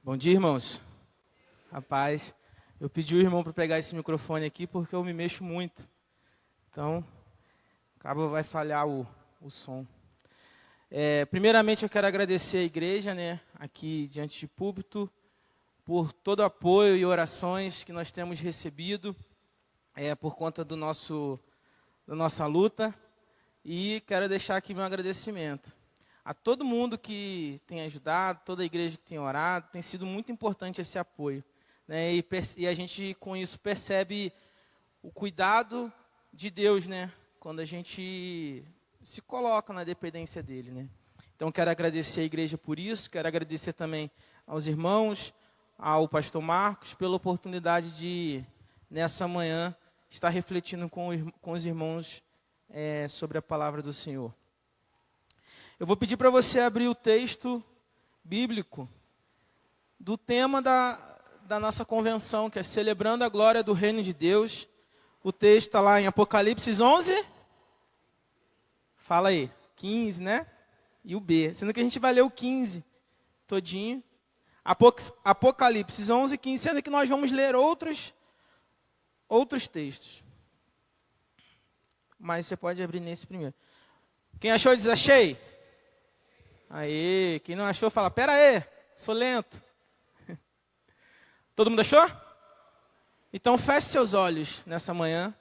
Bom dia, irmãos. Rapaz, eu pedi o irmão para pegar esse microfone aqui porque eu me mexo muito. Então, acaba vai falhar o som. Primeiramente, eu quero agradecer a igreja, aqui diante de púlpito, por todo o apoio e orações que nós temos recebido por conta da nossa luta. E quero deixar aqui meu agradecimento a todo mundo que tem ajudado, toda a igreja que tem orado. Tem sido muito importante esse apoio, e a gente com isso percebe o cuidado de Deus, quando a gente se coloca na dependência dele, Então quero agradecer a igreja por isso, quero agradecer também aos irmãos, ao pastor Marcos, pela oportunidade de, nessa manhã, estar refletindo com os irmãos sobre a palavra do Senhor. Eu vou pedir para você abrir o texto bíblico do tema da nossa convenção, que é Celebrando a Glória do Reino de Deus. O texto está lá em Apocalipse 11. Fala aí, 15, E o B. Sendo que a gente vai ler o 15 todinho. Apocalipse 11, 15, sendo que nós vamos ler outros textos. Mas você pode abrir nesse primeiro. Quem achou, diz achei. Aí, quem não achou, fala, pera aí, sou lento. Todo mundo achou? Então feche seus olhos nessa manhã.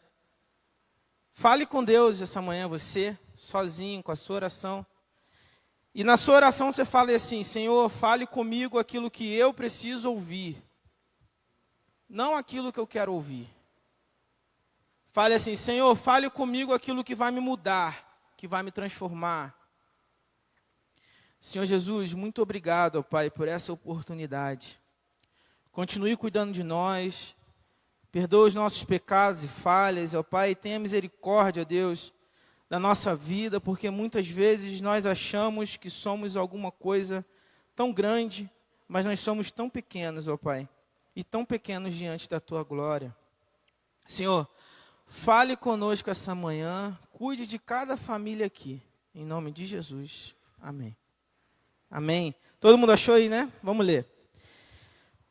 Fale com Deus essa manhã, você, sozinho, com a sua oração. E na sua oração você fale assim, Senhor, fale comigo aquilo que eu preciso ouvir. Não aquilo que eu quero ouvir. Fale assim, Senhor, fale comigo aquilo que vai me mudar, que vai me transformar. Senhor Jesus, muito obrigado, ó Pai, por essa oportunidade. Continue cuidando de nós. Perdoa os nossos pecados e falhas, ó Pai. Tenha misericórdia, Deus, da nossa vida, porque muitas vezes nós achamos que somos alguma coisa tão grande, mas nós somos tão pequenos, ó Pai, e tão pequenos diante da Tua glória. Senhor, fale conosco essa manhã, cuide de cada família aqui, em nome de Jesus. Amém. Amém. Todo mundo achou aí, Vamos ler.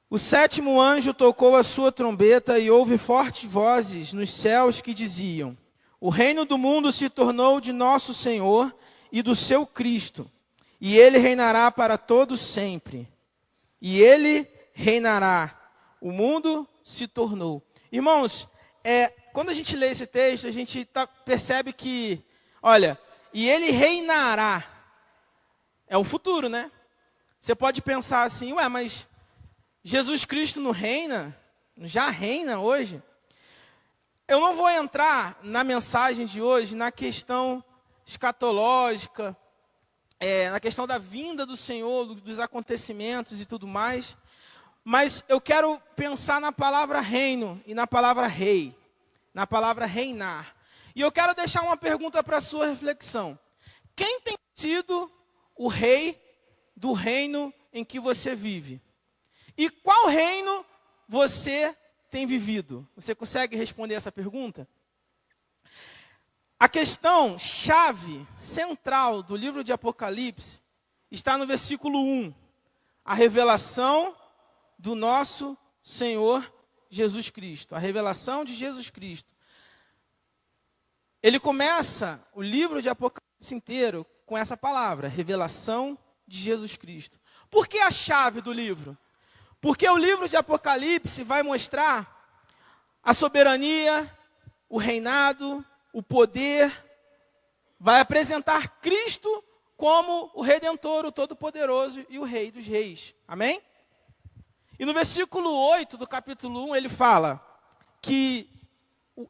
O sétimo anjo tocou a sua trombeta e houve fortes vozes nos céus que diziam: o reino do mundo se tornou de nosso Senhor e do seu Cristo, e ele reinará para todos sempre. E ele reinará. O mundo se tornou. Irmãos, quando a gente lê esse texto, a gente percebe que, olha, e ele reinará. É o futuro, Você pode pensar assim, mas Jesus Cristo não reina? Já reina hoje? Eu não vou entrar na mensagem de hoje na questão escatológica, na questão da vinda do Senhor, dos acontecimentos e tudo mais, mas eu quero pensar na palavra reino e na palavra rei, na palavra reinar. E eu quero deixar uma pergunta para a sua reflexão. Quem tem sido o rei do reino em que você vive? E qual reino você tem vivido? Você consegue responder essa pergunta? A questão chave, central do livro de Apocalipse está no versículo 1. A revelação do nosso Senhor Jesus Cristo. A revelação de Jesus Cristo. Ele começa o livro de Apocalipse inteiro com essa palavra, revelação de Jesus Cristo. Por que a chave do livro? Porque o livro de Apocalipse vai mostrar a soberania, o reinado, o poder, vai apresentar Cristo como o Redentor, o Todo-Poderoso e o Rei dos Reis. Amém? E no versículo 8 do capítulo 1, ele fala que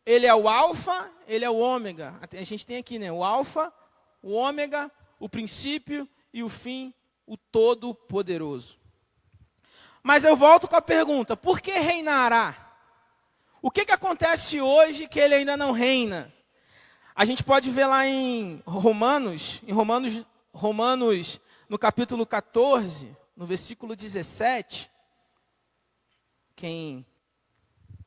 ele é o alfa, ele é o ômega. A gente tem aqui, o alfa, o ômega, o princípio e o fim, o Todo-Poderoso. Mas eu volto com a pergunta, por que reinará? O que acontece hoje que ele ainda não reina? A gente pode ver lá em Romanos, no capítulo 14, no versículo 17. Quem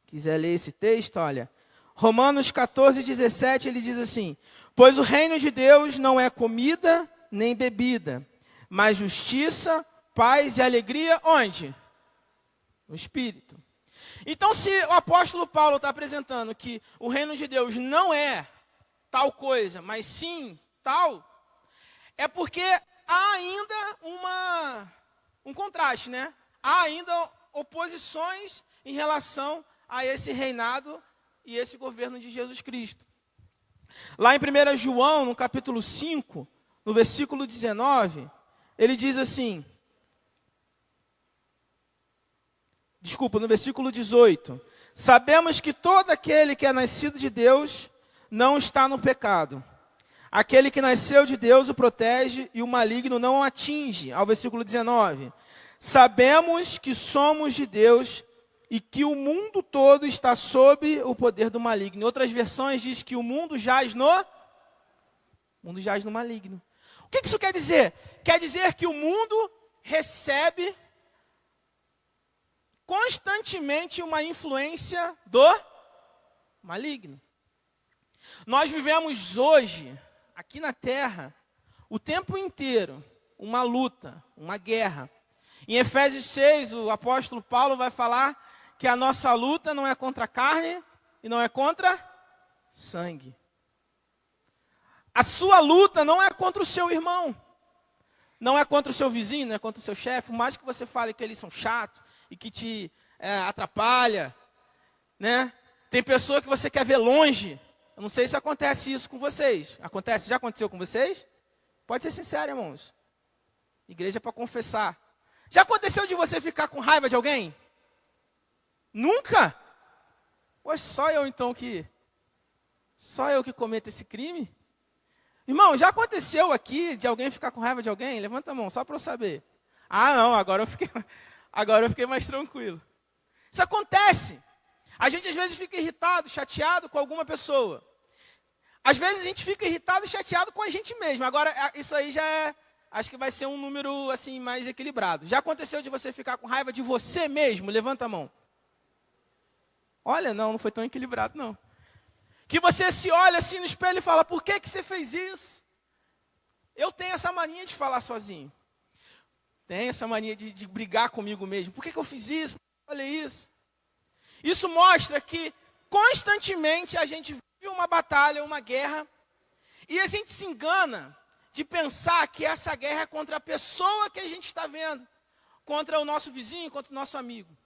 quiser ler esse texto, olha. Romanos 14, 17, ele diz assim: pois o reino de Deus não é comida nem bebida, mas justiça, paz e alegria, onde? no Espírito. Então, se o apóstolo Paulo está apresentando que o reino de Deus não é tal coisa, mas sim tal, é porque há ainda um contraste, né? Há ainda oposições em relação a esse reinado e esse governo de Jesus Cristo. Lá em 1 João, no capítulo 5, no versículo 19, ele diz assim, no versículo 18, sabemos que todo aquele que é nascido de Deus não está no pecado. Aquele que nasceu de Deus o protege e o maligno não o atinge. Ao versículo 19, sabemos que somos de Deus e que o mundo todo está sob o poder do maligno. Em outras versões diz que o mundo jaz no maligno. O que isso quer dizer? Quer dizer que o mundo recebe constantemente uma influência do maligno. Nós vivemos hoje, aqui na Terra, o tempo inteiro, uma luta, uma guerra. Em Efésios 6, o apóstolo Paulo vai falar que a nossa luta não é contra a carne e não é contra sangue. A sua luta não é contra o seu irmão, não é contra o seu vizinho, não é contra o seu chefe, por mais que você fale que eles são chatos e que te atrapalha, né? Tem pessoa que você quer ver longe. Eu não sei se acontece isso com vocês. Acontece? Já aconteceu com vocês? Pode ser sincero, irmãos. Igreja para confessar. Já aconteceu de você ficar com raiva de alguém? Nunca? Poxa, só eu que cometo esse crime? Irmão, já aconteceu aqui de alguém ficar com raiva de alguém? Levanta a mão, só para eu saber. Ah, não, agora eu fiquei mais tranquilo. Isso acontece. A gente às vezes fica irritado, chateado com alguma pessoa. Às vezes a gente fica irritado e chateado com a gente mesmo. Agora, isso aí já acho que vai ser um número assim mais equilibrado. Já aconteceu de você ficar com raiva de você mesmo? Levanta a mão. Olha, não foi tão equilibrado, não. Que você se olha assim no espelho e fala, por que você fez isso? Eu tenho essa mania de falar sozinho. Tenho essa mania de brigar comigo mesmo. Por que eu fiz isso? Por que eu falei isso? Isso mostra que constantemente a gente vive uma batalha, uma guerra, e a gente se engana de pensar que essa guerra é contra a pessoa que a gente está vendo, contra o nosso vizinho, contra o nosso amigo.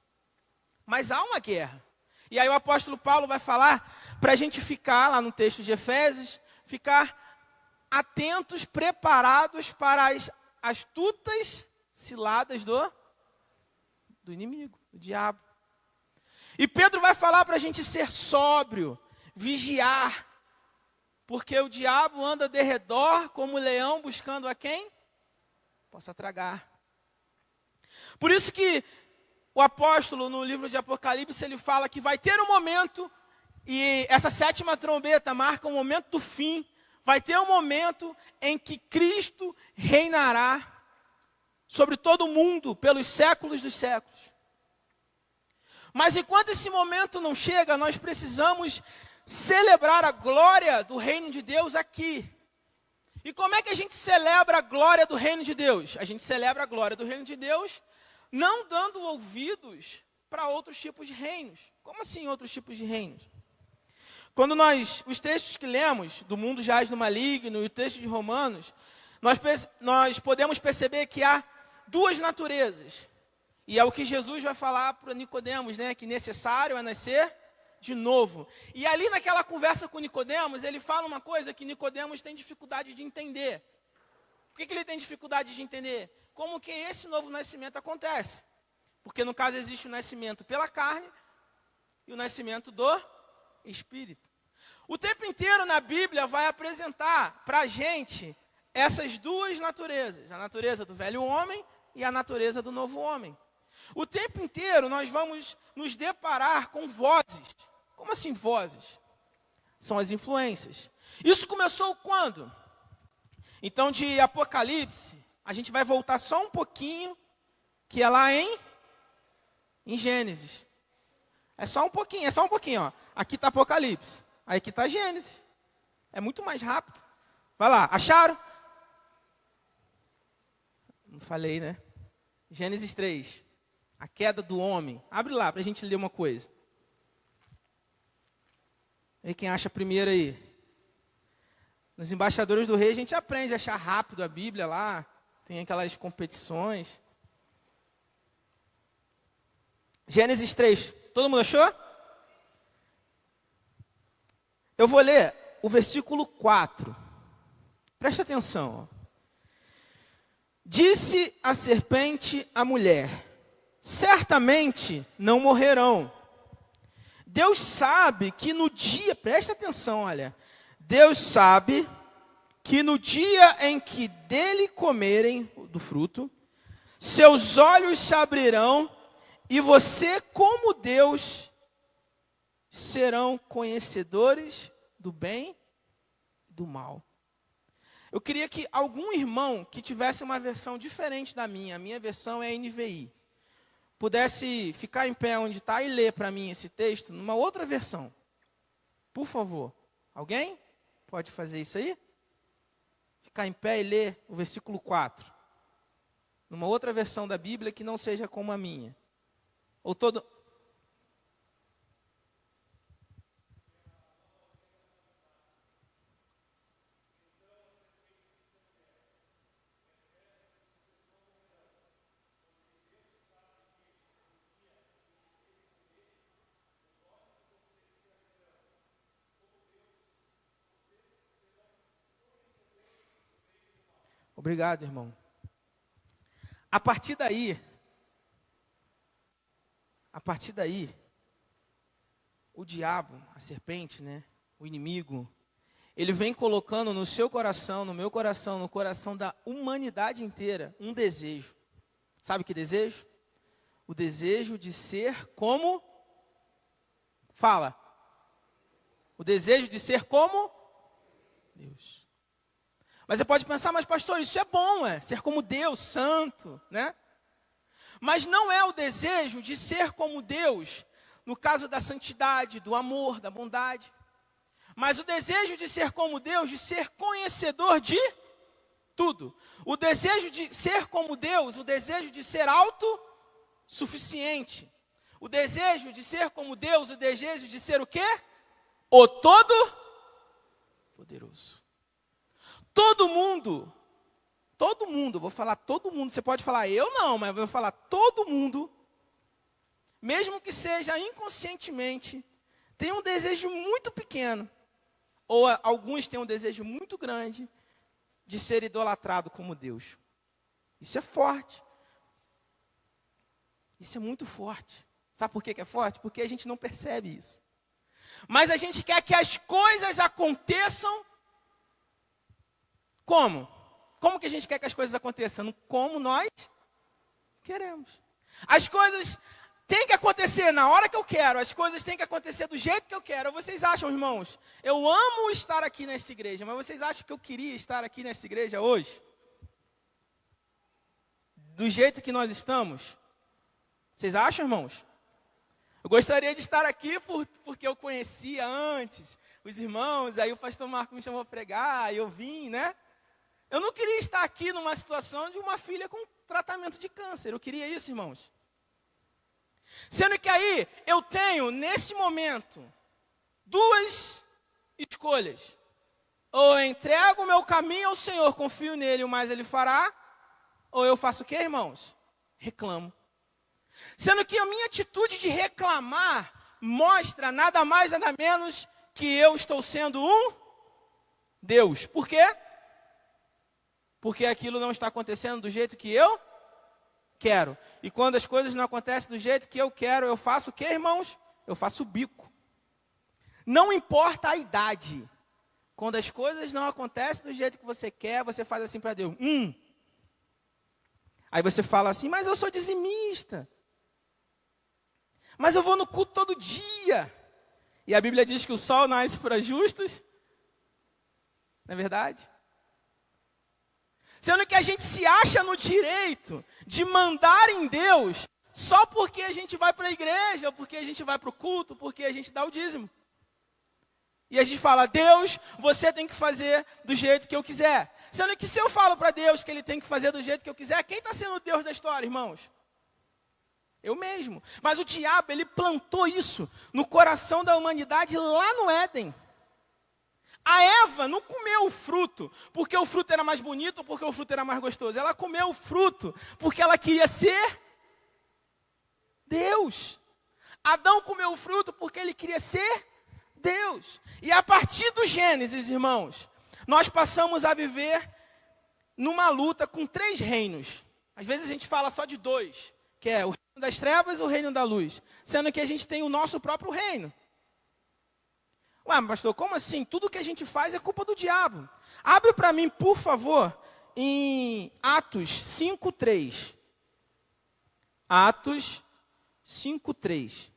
Mas há uma guerra. E aí o apóstolo Paulo vai falar para a gente ficar, lá no texto de Efésios, ficar atentos, preparados para as astutas ciladas do inimigo, do diabo. E Pedro vai falar para a gente ser sóbrio, vigiar, porque o diabo anda de redor como leão buscando a quem possa tragar. Por isso que o apóstolo, no livro de Apocalipse, ele fala que vai ter um momento, e essa 7ª trombeta marca o momento do fim, vai ter um momento em que Cristo reinará sobre todo o mundo, pelos séculos dos séculos. Mas enquanto esse momento não chega, nós precisamos celebrar a glória do reino de Deus aqui. E como é que a gente celebra a glória do reino de Deus? A gente celebra a glória do reino de Deus não dando ouvidos para outros tipos de reinos. Como assim outros tipos de reinos? Quando os textos que lemos, do mundo jaz no maligno, e o texto de Romanos, nós podemos perceber que há duas naturezas. E é o que Jesus vai falar para Nicodemos, né? Que necessário é nascer de novo. E ali naquela conversa com Nicodemos, ele fala uma coisa que Nicodemos tem dificuldade de entender. Por que ele tem dificuldade de entender? Como que esse novo nascimento acontece? Porque no caso existe o nascimento pela carne e o nascimento do Espírito. O tempo inteiro na Bíblia vai apresentar para a gente essas duas naturezas. A natureza do velho homem e a natureza do novo homem. O tempo inteiro nós vamos nos deparar com vozes. Como assim vozes? São as influências. Isso começou quando? Então de Apocalipse, a gente vai voltar só um pouquinho, que é lá em Gênesis. É só um pouquinho, ó. Aqui está Apocalipse, aí aqui está Gênesis. É muito mais rápido. Vai lá, acharam? Não falei, né? Gênesis 3. A queda do homem. Abre lá para a gente ler uma coisa. E quem acha primeiro aí? Nos Embaixadores do Rei a gente aprende a achar rápido a Bíblia lá. Tem aquelas competições. Gênesis 3. Todo mundo achou? Eu vou ler o versículo 4. Presta atenção. Disse a serpente à mulher: certamente não morrerão. Deus sabe que no dia, presta atenção, olha. Deus sabe que no dia em que dele comerem do fruto, seus olhos se abrirão e você, como Deus, serão conhecedores do bem e do mal. Eu queria que algum irmão que tivesse uma versão diferente da minha, a minha versão é NVI, pudesse ficar em pé onde está e ler para mim esse texto numa outra versão. Por favor. Alguém pode fazer isso aí? Ficar em pé e ler o versículo 4. Numa outra versão da Bíblia que não seja como a minha. Ou todo... Obrigado, irmão. A partir daí, o diabo, a serpente, né, o inimigo, ele vem colocando no seu coração, no meu coração, no coração da humanidade inteira, um desejo. Sabe que desejo? O desejo de ser como... Fala. O desejo de ser como Deus. Mas você pode pensar, mas pastor, isso é bom, ser como Deus, santo, né? Mas não é o desejo de ser como Deus, no caso da santidade, do amor, da bondade. Mas o desejo de ser como Deus, de ser conhecedor de tudo. O desejo de ser como Deus, o desejo de ser autossuficiente. O desejo de ser como Deus, o desejo de ser o quê? O Todo-Poderoso. Todo mundo, vou falar todo mundo, você pode falar eu não, mas eu vou falar todo mundo, mesmo que seja inconscientemente, tem um desejo muito pequeno, ou alguns têm um desejo muito grande, de ser idolatrado como Deus. Isso é forte. Isso é muito forte. Sabe por que é forte? Porque a gente não percebe isso. Mas a gente quer que as coisas aconteçam como? Como que a gente quer que as coisas aconteçam? Como nós queremos. As coisas têm que acontecer na hora que eu quero. As coisas têm que acontecer do jeito que eu quero. Vocês acham, irmãos? Eu amo estar aqui nessa igreja, mas vocês acham que eu queria estar aqui nessa igreja hoje? Do jeito que nós estamos? Vocês acham, irmãos? Eu gostaria de estar aqui porque eu conhecia antes os irmãos, aí o pastor Marco me chamou a pregar, aí eu vim, né? Eu não queria estar aqui numa situação de uma filha com tratamento de câncer. Eu queria isso, irmãos. Sendo que aí eu tenho, nesse momento, duas escolhas. Ou eu entrego o meu caminho ao Senhor, confio nele, o mais ele fará. Ou eu faço o quê, irmãos? Reclamo. Sendo que a minha atitude de reclamar mostra nada mais, nada menos que eu estou sendo um Deus. Por quê? Porque aquilo não está acontecendo do jeito que eu quero. E quando as coisas não acontecem do jeito que eu quero, eu faço o quê, irmãos? Eu faço o bico. Não importa a idade. Quando as coisas não acontecem do jeito que você quer, você faz assim para Deus. Aí você fala assim, mas eu sou dizimista. Mas eu vou no culto todo dia. E a Bíblia diz que o sol nasce para justos. Não é verdade? Sendo que a gente se acha no direito de mandar em Deus só porque a gente vai para a igreja, ou porque a gente vai para o culto, porque a gente dá o dízimo. E a gente fala, Deus, você tem que fazer do jeito que eu quiser. Sendo que se eu falo para Deus que Ele tem que fazer do jeito que eu quiser, quem está sendo o Deus da história, irmãos? Eu mesmo. Mas o diabo, ele plantou isso no coração da humanidade lá no Éden. A Eva não comeu o fruto porque o fruto era mais bonito ou porque o fruto era mais gostoso. Ela comeu o fruto porque ela queria ser Deus. Adão comeu o fruto porque ele queria ser Deus. E a partir do Gênesis, irmãos, nós passamos a viver numa luta com 3 reinos. Às vezes a gente fala só de 2, que é o reino das trevas e o reino da luz. Sendo que a gente tem o nosso próprio reino. Ué, mas pastor, como assim? Tudo que a gente faz é culpa do diabo. Abre para mim, por favor, em Atos 5:3. Atos 5:3.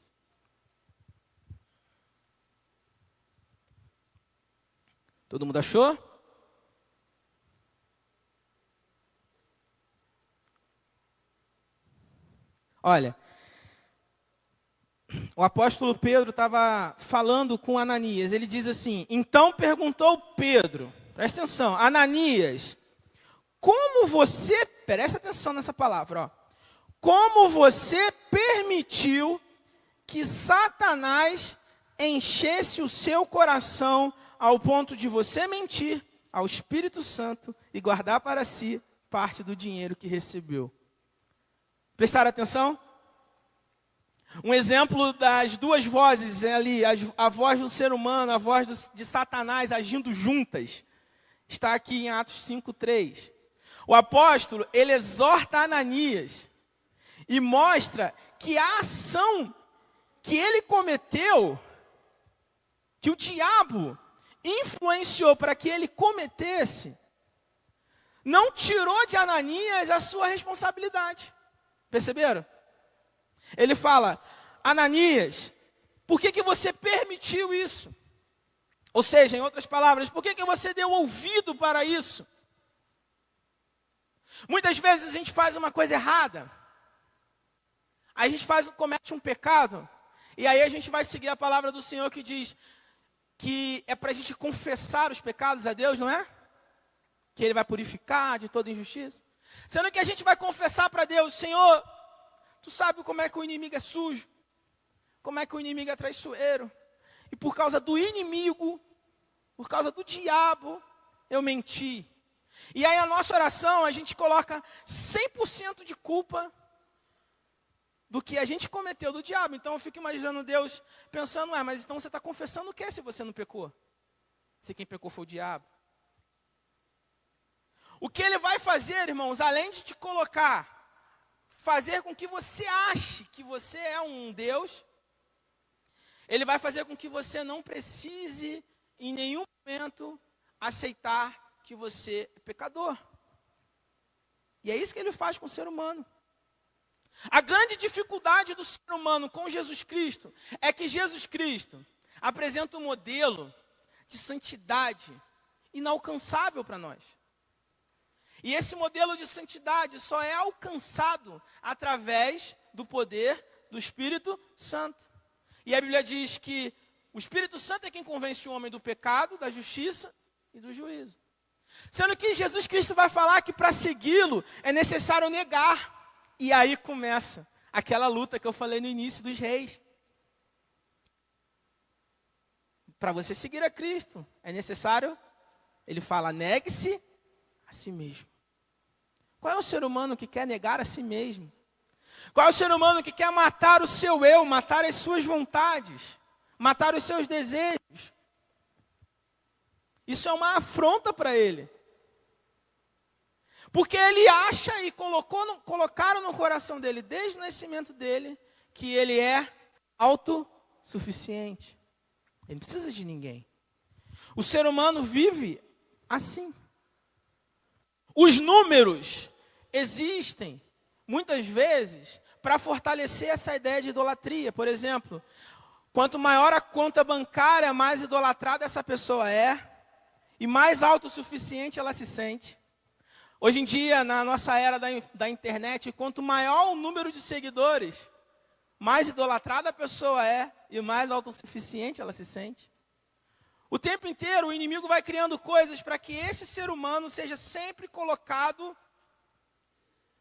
Todo mundo achou? Olha, o apóstolo Pedro estava falando com Ananias. Ele diz assim: então perguntou Pedro, presta atenção, Ananias, como você, presta atenção nessa palavra, ó, como você permitiu que Satanás enchesse o seu coração ao ponto de você mentir ao Espírito Santo e guardar para si parte do dinheiro que recebeu? Prestaram atenção? Um exemplo das 2 vozes ali, a voz do ser humano, a voz de Satanás agindo juntas, está aqui em Atos 5:3. O apóstolo, ele exorta Ananias e mostra que a ação que ele cometeu, que o diabo influenciou para que ele cometesse, não tirou de Ananias a sua responsabilidade. Perceberam? Ele fala: Ananias, por que você permitiu isso? Ou seja, em outras palavras, por que você deu ouvido para isso? Muitas vezes a gente faz uma coisa errada, aí a gente comete um pecado, e aí a gente vai seguir a palavra do Senhor que diz que é para a gente confessar os pecados a Deus, não é? Que Ele vai purificar de toda injustiça. Sendo que a gente vai confessar para Deus: Senhor, Tu sabe como é que o inimigo é sujo, como é que o inimigo é traiçoeiro, e por causa do inimigo, por causa do diabo, eu menti. E aí a nossa oração, a gente coloca 100% de culpa do que a gente cometeu do diabo. Então eu fico imaginando Deus pensando: mas então você está confessando o que se você não pecou? Se quem pecou foi o diabo. O que ele vai fazer, irmãos, além de te colocar, fazer com que você ache que você é um Deus, ele vai fazer com que você não precise, em nenhum momento, aceitar que você é pecador. E é isso que ele faz com o ser humano. A grande dificuldade do ser humano com Jesus Cristo é que Jesus Cristo apresenta um modelo de santidade inalcançável para nós. E esse modelo de santidade só é alcançado através do poder do Espírito Santo. E a Bíblia diz que o Espírito Santo é quem convence o homem do pecado, da justiça e do juízo. Sendo que Jesus Cristo vai falar que para segui-lo é necessário negar. E aí começa aquela luta que eu falei no início dos reis. Para você seguir a Cristo, é necessário, ele fala, negue-se a si mesmo. Qual é o ser humano que quer negar a si mesmo? Qual é o ser humano que quer matar o seu eu, matar as suas vontades, matar os seus desejos? Isso é uma afronta para ele. Porque ele acha e colocaram no coração dele, desde o nascimento dele, que ele é autossuficiente. Ele não precisa de ninguém. O ser humano vive assim. Os números existem, muitas vezes, para fortalecer essa ideia de idolatria. Por exemplo, quanto maior a conta bancária, mais idolatrada essa pessoa é, e mais autossuficiente ela se sente. Hoje em dia, na nossa era da internet, quanto maior o número de seguidores, mais idolatrada a pessoa é e mais autossuficiente ela se sente. O tempo inteiro o inimigo vai criando coisas para que esse ser humano seja sempre colocado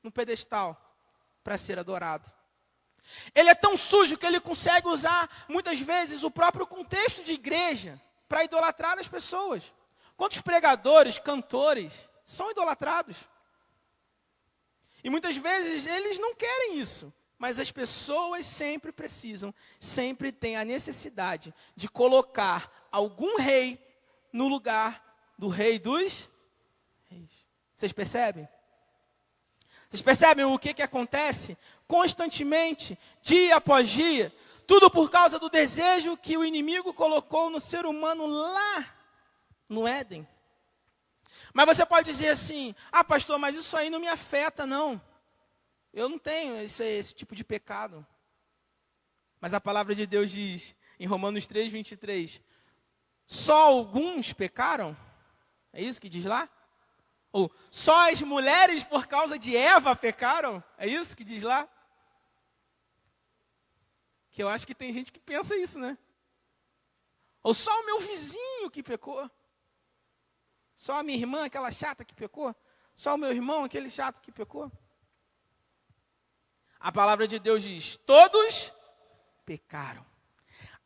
no pedestal para ser adorado. Ele é tão sujo que ele consegue usar, muitas vezes, o próprio contexto de igreja para idolatrar as pessoas. Quantos pregadores, cantores são idolatrados? E muitas vezes eles não querem isso. Mas as pessoas sempre precisam, sempre têm a necessidade de colocar algum rei no lugar do rei dos reis. Vocês percebem? Vocês percebem o que acontece? Constantemente, dia após dia, tudo por causa do desejo que o inimigo colocou no ser humano lá no Éden. Mas você pode dizer assim, pastor, mas isso aí não me afeta não. Eu não tenho esse tipo de pecado. Mas a palavra de Deus diz, em Romanos 3:23, só alguns pecaram? É isso que diz lá? Ou só as mulheres por causa de Eva pecaram? É isso que diz lá? Que eu acho que tem gente que pensa isso, né? Ou só o meu vizinho que pecou? Só a minha irmã, aquela chata que pecou? Só o meu irmão, aquele chato que pecou? A palavra de Deus diz, todos pecaram.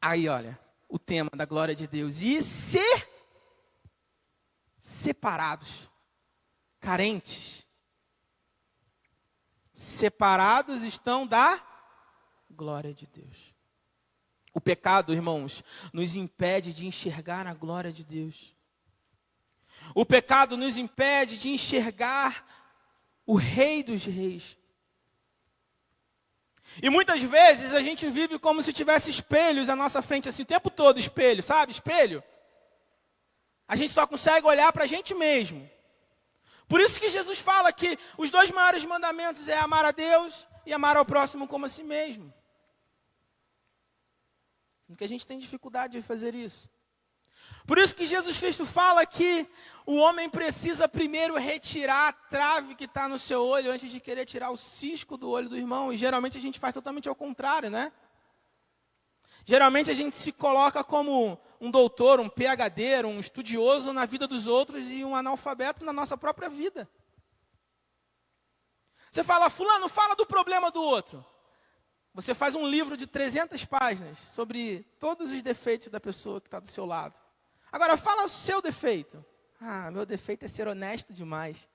Aí, olha, o tema da glória de Deus. E ser separados, carentes. Separados estão da glória de Deus. O pecado, irmãos, nos impede de enxergar a glória de Deus. O pecado nos impede de enxergar o Rei dos Reis. E muitas vezes a gente vive como se tivesse espelhos à nossa frente, assim, o tempo todo, espelho, sabe? Espelho. A gente só consegue olhar para a gente mesmo. Por isso que Jesus fala que os 2 maiores mandamentos é amar a Deus e amar ao próximo como a si mesmo. Porque a gente tem dificuldade de fazer isso. Por isso que Jesus Cristo fala que o homem precisa primeiro retirar a trave que está no seu olho antes de querer tirar o cisco do olho do irmão. E geralmente a gente faz totalmente ao contrário, né? Geralmente a gente se coloca como um doutor, um PhD, um estudioso na vida dos outros e um analfabeto na nossa própria vida. Você fala, fulano, fala do problema do outro. Você faz um livro de 300 páginas sobre todos os defeitos da pessoa que está do seu lado. Agora, fala o seu defeito. Meu defeito é ser honesto demais.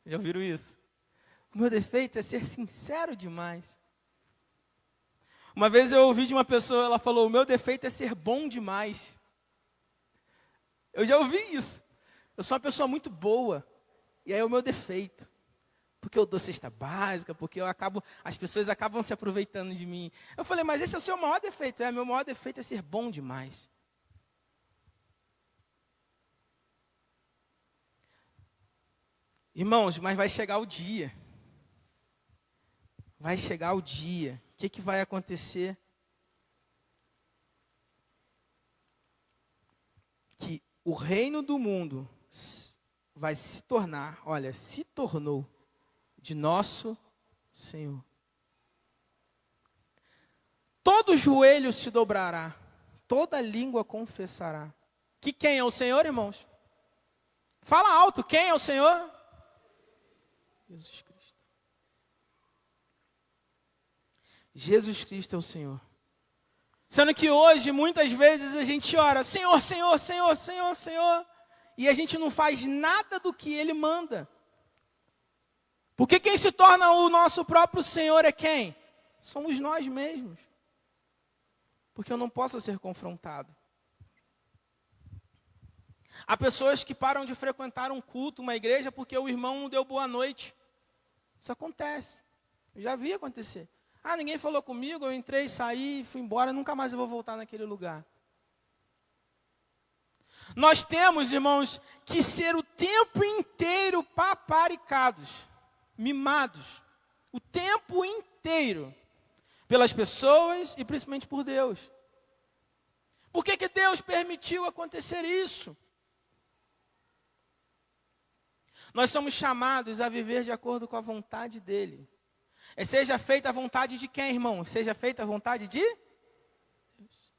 Já ouviram isso? O meu defeito é ser sincero demais. Uma vez eu ouvi de uma pessoa, ela falou, o meu defeito é ser bom demais. Eu já ouvi isso. Eu sou uma pessoa muito boa. E aí é o meu defeito. Porque eu dou cesta básica, porque as pessoas acabam se aproveitando de mim. Eu falei, mas esse é o seu maior defeito. Meu maior defeito é ser bom demais. Irmãos, mas vai chegar o dia. Vai chegar o dia. O que vai acontecer? Que o reino do mundo vai se tornar, se tornou de nosso Senhor. Todo joelho se dobrará, toda língua confessará. Que quem é o Senhor, irmãos? Fala alto, quem é o Senhor? Jesus Cristo. Jesus Cristo é o Senhor. Sendo que hoje, muitas vezes, a gente ora, Senhor, Senhor, Senhor, Senhor, Senhor, e a gente não faz nada do que Ele manda. Porque quem se torna o nosso próprio Senhor é quem? Somos nós mesmos. Porque eu não posso ser confrontado. Há pessoas que param de frequentar um culto, uma igreja, porque o irmão não deu boa noite. Isso acontece. Eu já vi acontecer. Ninguém falou comigo, eu entrei, saí, fui embora, nunca mais eu vou voltar naquele lugar. Nós temos, irmãos, que ser o tempo inteiro paparicados, mimados, o tempo inteiro, pelas pessoas e principalmente por Deus. Por que Deus permitiu acontecer isso? Nós somos chamados a viver de acordo com a vontade dEle. Seja feita a vontade de quem, irmão? Seja feita a vontade de Deus.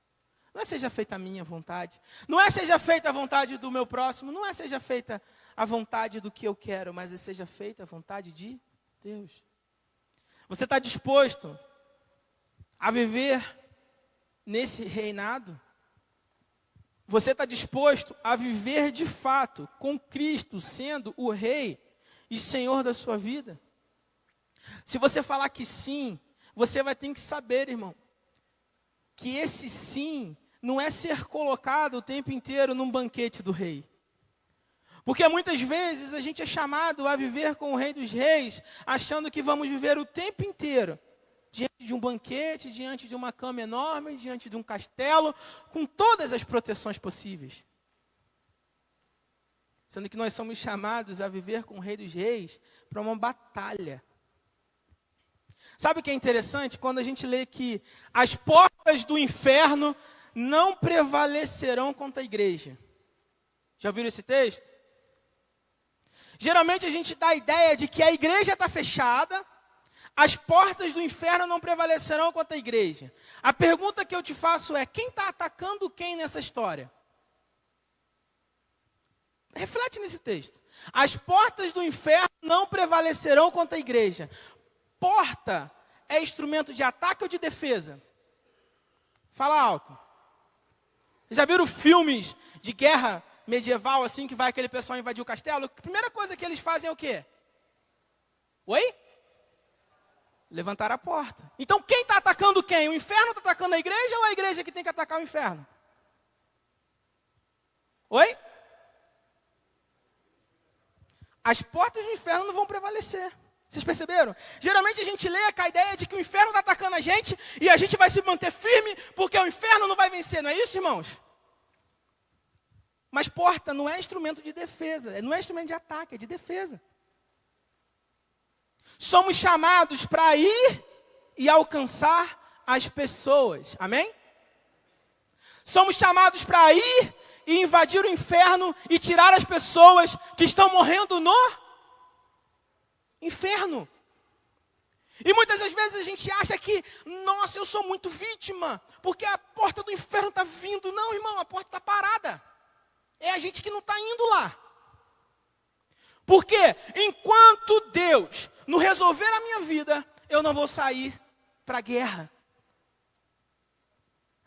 Não é seja feita a minha vontade. Não é seja feita a vontade do meu próximo. Não é seja feita a vontade do que eu quero. Mas seja feita a vontade de Deus. Você está disposto a viver nesse reinado? Você está disposto a viver de fato com Cristo sendo o Rei e Senhor da sua vida? Se você falar que sim, você vai ter que saber, irmão, que esse sim não é ser colocado o tempo inteiro num banquete do Rei. Porque muitas vezes a gente é chamado a viver com o Rei dos Reis, achando que vamos viver o tempo inteiro diante de um banquete, diante de uma cama enorme, diante de um castelo, com todas as proteções possíveis. Sendo que nós somos chamados a viver com o Rei dos Reis para uma batalha. Sabe o que é interessante? Quando a gente lê que as portas do inferno não prevalecerão contra a igreja. Já ouviram esse texto? Geralmente a gente dá a ideia de que a igreja está fechada, as portas do inferno não prevalecerão contra a igreja. A pergunta que eu te faço é, quem está atacando quem nessa história? Reflete nesse texto. As portas do inferno não prevalecerão contra a igreja. Porta é instrumento de ataque ou de defesa? Fala alto. Vocês já viram filmes de guerra medieval, assim, que vai aquele pessoal invadir o castelo? A primeira coisa que eles fazem é o quê? Oi? Levantar a porta. Então quem está atacando quem? O inferno está atacando a igreja ou a igreja que tem que atacar o inferno? Oi? As portas do inferno não vão prevalecer. Vocês perceberam? Geralmente a gente lê com a ideia de que o inferno está atacando a gente e a gente vai se manter firme porque o inferno não vai vencer. Não é isso, irmãos? Mas porta não é instrumento de defesa, não é instrumento de ataque, é de defesa. Somos chamados para ir e alcançar as pessoas, amém? Somos chamados para ir e invadir o inferno e tirar as pessoas que estão morrendo no inferno. E muitas das vezes a gente acha que, nossa, eu sou muito vítima, porque a porta do inferno está vindo. Não, irmão, a porta está parada. É a gente que não está indo lá. Porque enquanto Deus não resolver a minha vida, eu não vou sair para a guerra.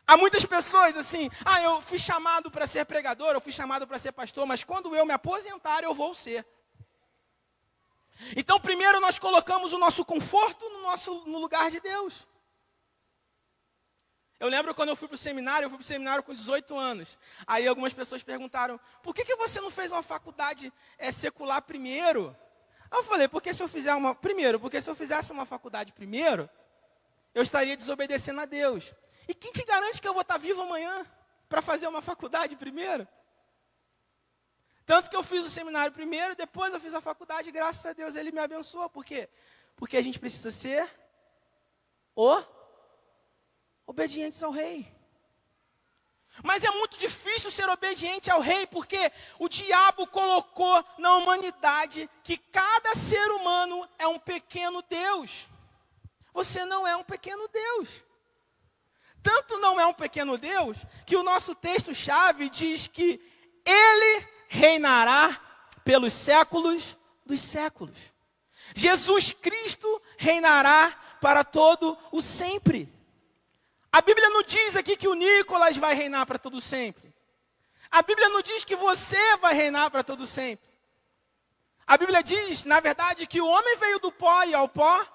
Há muitas pessoas assim, eu fui chamado para ser pregador, eu fui chamado para ser pastor, mas quando eu me aposentar, eu vou ser. Então, primeiro nós colocamos o nosso conforto no lugar de Deus. Eu lembro quando eu fui para o seminário com 18 anos. Aí algumas pessoas perguntaram, por que você não fez uma faculdade secular primeiro? Eu falei, porque se eu fizesse uma faculdade primeiro, eu estaria desobedecendo a Deus. E quem te garante que eu vou estar vivo amanhã para fazer uma faculdade primeiro? Tanto que eu fiz o seminário primeiro, depois eu fiz a faculdade, e graças a Deus Ele me abençoou. Por quê? Porque a gente precisa ser obedientes ao Rei. Mas é muito difícil ser obediente ao Rei, porque o diabo colocou na humanidade que cada ser humano é um pequeno Deus. Você não é um pequeno Deus. Tanto não é um pequeno Deus, que o nosso texto-chave diz que Ele reinará pelos séculos dos séculos. Jesus Cristo reinará para todo o sempre. A Bíblia não diz aqui que o Nicolas vai reinar para todo sempre. A Bíblia não diz que você vai reinar para todo sempre. A Bíblia diz, na verdade, que o homem veio do pó e ao pó.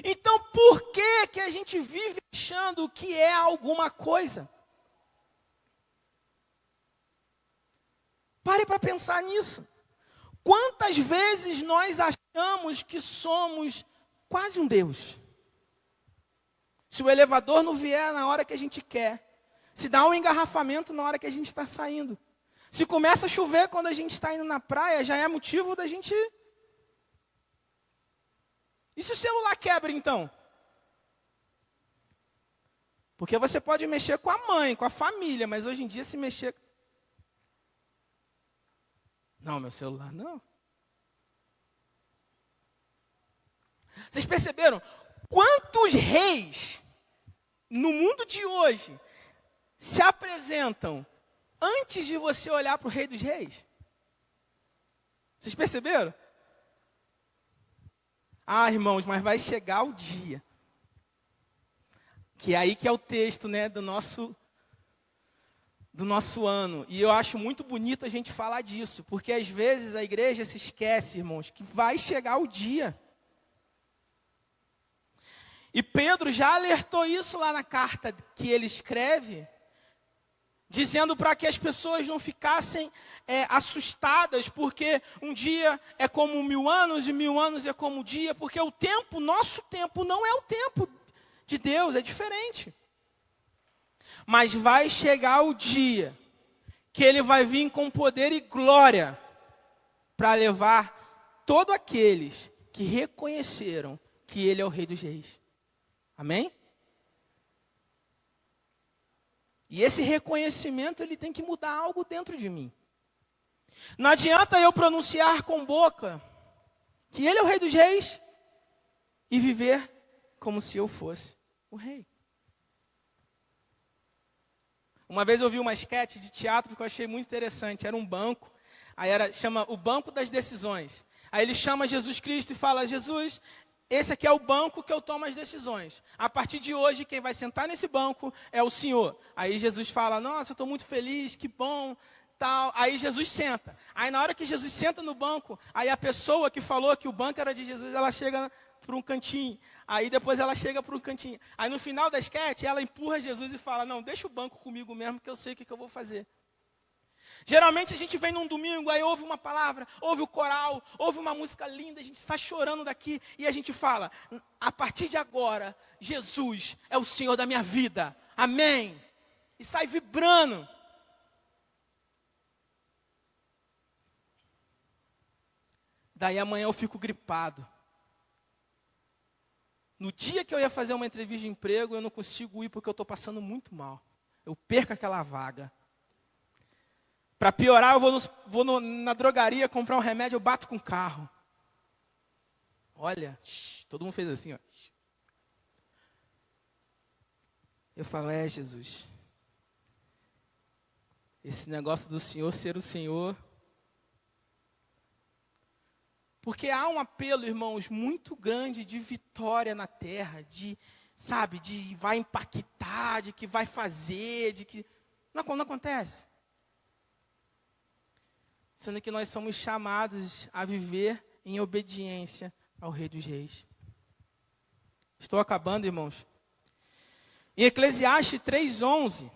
Então, por que a gente vive achando que é alguma coisa? Pare para pensar nisso. Quantas vezes nós achamos que somos quase um Deus? Se o elevador não vier na hora que a gente quer, se dá um engarrafamento na hora que a gente está saindo, se começa a chover quando a gente está indo na praia, já é motivo da gente... E se o celular quebra, então? Porque você pode mexer com a mãe, com a família, mas hoje em dia se mexer... Não, meu celular não. Vocês perceberam? Quantos reis no mundo de hoje se apresentam antes de você olhar para o Rei dos Reis? Vocês perceberam? Ah, irmãos, mas vai chegar o dia. Que é aí que é o texto, né, do nosso ano. E eu acho muito bonito a gente falar disso, porque às vezes a igreja se esquece, irmãos, que vai chegar o dia. E Pedro já alertou isso lá na carta que ele escreve, dizendo para que as pessoas não ficassem assustadas, porque um dia é como 1000 anos e 1000 anos é como um dia, porque o tempo, nosso tempo, não é o tempo de Deus, é diferente. Mas vai chegar o dia que ele vai vir com poder e glória para levar todos aqueles que reconheceram que ele é o Rei dos Reis. Amém? E esse reconhecimento, ele tem que mudar algo dentro de mim. Não adianta eu pronunciar com boca que ele é o Rei dos Reis e viver como se eu fosse o rei. Uma vez eu vi uma esquete de teatro que eu achei muito interessante. Era um banco, aí chama o Banco das Decisões. Aí ele chama Jesus Cristo e fala: Jesus, esse aqui é o banco que eu tomo as decisões. A partir de hoje, quem vai sentar nesse banco é o Senhor. Aí Jesus fala: nossa, estou muito feliz, que bom, tal. Aí Jesus senta. Aí na hora que Jesus senta no banco, aí a pessoa que falou que o banco era de Jesus, ela chega para um cantinho. Aí depois ela chega para um cantinho. Aí no final da esquete, ela empurra Jesus e fala: não, deixa o banco comigo mesmo, que eu sei o que eu vou fazer. Geralmente a gente vem num domingo, aí ouve uma palavra, ouve o coral, ouve uma música linda, a gente está chorando daqui, e a gente fala: a partir de agora, Jesus é o Senhor da minha vida, amém. E sai vibrando. Daí amanhã eu fico gripado. No dia que eu ia fazer uma entrevista de emprego, eu não consigo ir porque eu estou passando muito mal. Eu perco aquela vaga. Para piorar, eu vou na drogaria comprar um remédio, eu bato com o carro. Olha, todo mundo fez assim, ó. Eu falo: Jesus, esse negócio do Senhor ser o Senhor. Porque há um apelo, irmãos, muito grande de vitória na terra, de vai impactar, de que vai fazer, de que... Não acontece. Sendo que nós somos chamados a viver em obediência ao Rei dos Reis. Estou acabando, irmãos. Em Eclesiastes 3:11,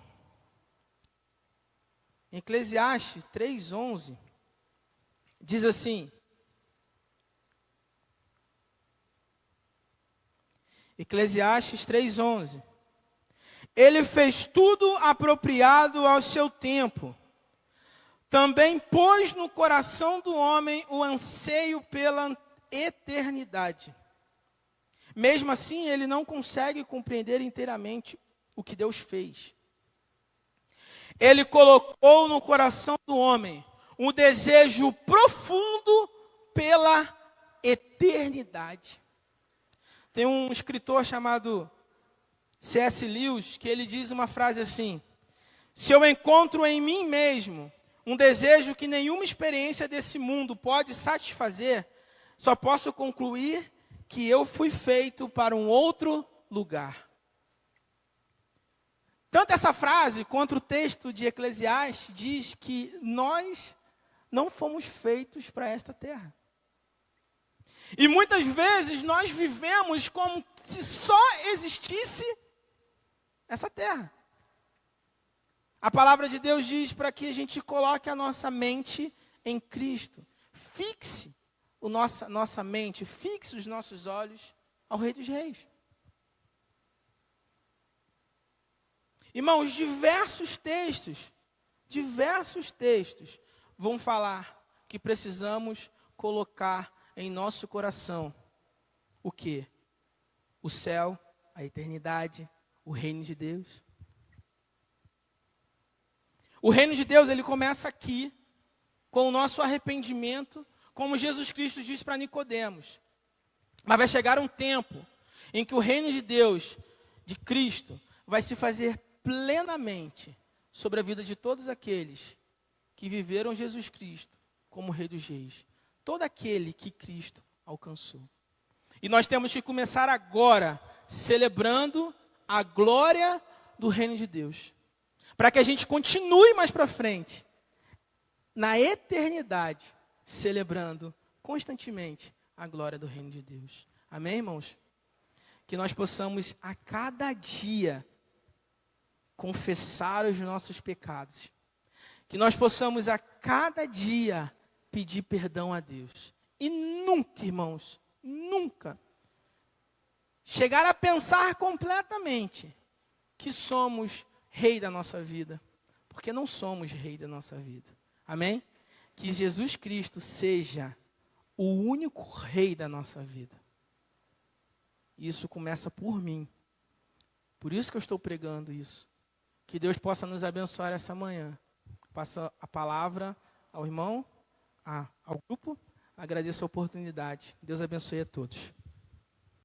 diz assim: Eclesiastes 3:11. Ele fez tudo apropriado ao seu tempo. Também pôs no coração do homem o anseio pela eternidade. Mesmo assim, ele não consegue compreender inteiramente o que Deus fez. Ele colocou no coração do homem um desejo profundo pela eternidade. Tem um escritor chamado C.S. Lewis, que ele diz uma frase assim: se eu encontro em mim mesmo um desejo que nenhuma experiência desse mundo pode satisfazer, só posso concluir que eu fui feito para um outro lugar. Tanto essa frase quanto o texto de Eclesiastes diz que nós não fomos feitos para esta terra. E muitas vezes nós vivemos como se só existisse essa terra. A palavra de Deus diz para que a gente coloque a nossa mente em Cristo. Fixe nossa mente, fixe os nossos olhos ao Rei dos Reis. Irmãos, diversos textos vão falar que precisamos colocar em nosso coração o quê? O céu, a eternidade, o reino de Deus. O reino de Deus, ele começa aqui, com o nosso arrependimento, como Jesus Cristo diz para Nicodemos. Mas vai chegar um tempo em que o reino de Deus, de Cristo, vai se fazer plenamente sobre a vida de todos aqueles que viveram Jesus Cristo como Rei dos Reis. Todo aquele que Cristo alcançou. E nós temos que começar agora, celebrando a glória do reino de Deus. Para que a gente continue mais para frente, na eternidade, celebrando constantemente a glória do reino de Deus. Amém, irmãos? Que nós possamos a cada dia confessar os nossos pecados. Que nós possamos a cada dia pedir perdão a Deus. E nunca, irmãos, nunca chegar a pensar completamente que somos rei da nossa vida. Porque não somos rei da nossa vida. Amém? Que Jesus Cristo seja o único rei da nossa vida. Isso começa por mim. Por isso que eu estou pregando isso. Que Deus possa nos abençoar essa manhã. Passa a palavra ao irmão, ao grupo. Agradeço a oportunidade. Deus abençoe a todos.